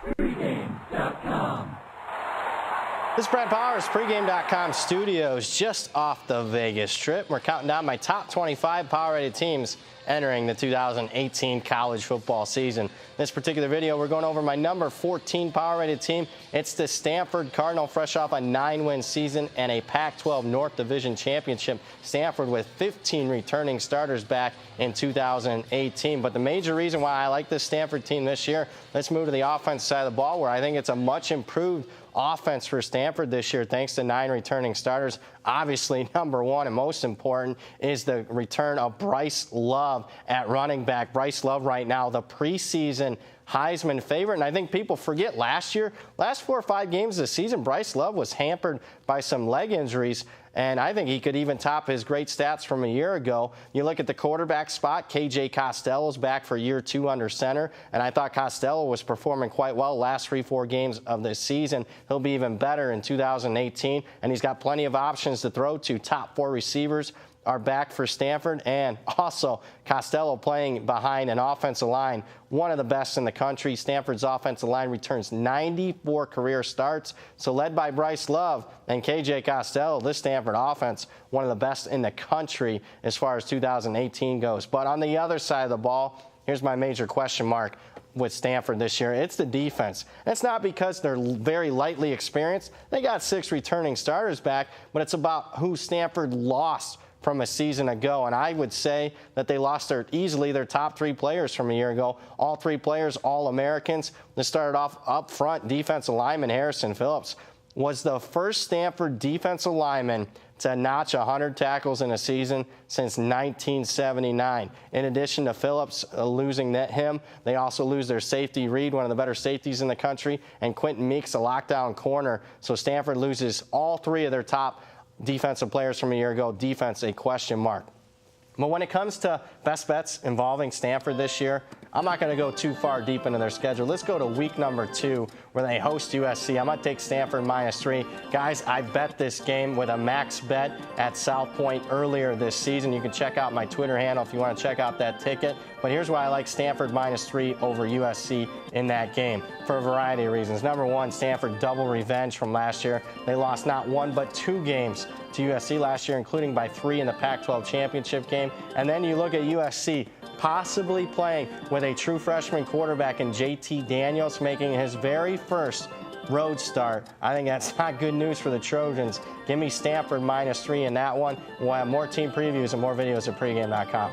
Pregame.com. This is Brad Powers, pregame.com studios, just off the Vegas Strip. We're counting down my top 25 power-rated teams entering the 2018 college football season. In this particular video, we're going over my number 14 power-rated team. It's the Stanford Cardinal, fresh off a 9-win season and a Pac-12 North Division championship. Stanford with 15 returning starters back in 2018. But the major reason why I like this Stanford team this year, let's move to the offensive side of the ball, where I think it's a much improved offense for Stanford this year, thanks to 9 returning starters. Obviously, number one and most important is the return of Bryce Love at running back. Bryce Love right now, the preseason Heisman favorite. And I think people forget last 4 or 5 games of the season, Bryce Love was hampered by some leg injuries. And I think he could even top his great stats from a year ago. You look at the quarterback spot, KJ Costello's back for year 2 under center. And I thought Costello was performing quite well last 3-4 games of this season. He'll be even better in 2018. And he's got plenty of options to throw to. Top 4 receivers are back for Stanford, and also Costello playing behind an offensive line, one of the best in the country. Stanford's offensive line returns 94 career starts. So led by Bryce Love and KJ Costello, this Stanford offense, one of the best in the country as far as 2018 goes. But on the other side of the ball, here's my major question mark with Stanford this year. It's the defense. It's not because they're very lightly experienced. They got 6 returning starters back, but it's about who Stanford lost from a season ago. And I would say that they lost easily their top 3 players from a year ago. All 3 players, All-Americans. They started off up front. Defensive lineman Harrison Phillips was the first Stanford defensive lineman to notch 100 tackles in a season since 1979. In addition to Phillips losing him, they also lose their safety, Reed, one of the better safeties in the country, and Quentin Meeks, a lockdown corner. So Stanford loses all 3 of their top defensive players from a year ago. Defense, a question mark. But when it comes to best bets involving Stanford this year, I'm not going to go too far deep into their schedule. Let's go to week number 2, where they host USC. I'm going to take Stanford -3. Guys, I bet this game with a max bet at South Point earlier this season. You can check out my Twitter handle if you want to check out that ticket. But here's why I like Stanford -3 over USC in that game, for a variety of reasons. Number one, Stanford double revenge from last year. They lost not 1 but 2 games to USC last year, including by 3 in the Pac-12 championship game. And then you look at USC possibly playing with a true freshman quarterback in JT Daniels, making his very first road start. I think that's not good news for the Trojans. Give me Stanford -3 in that one. We'll have more team previews and more videos at pregame.com.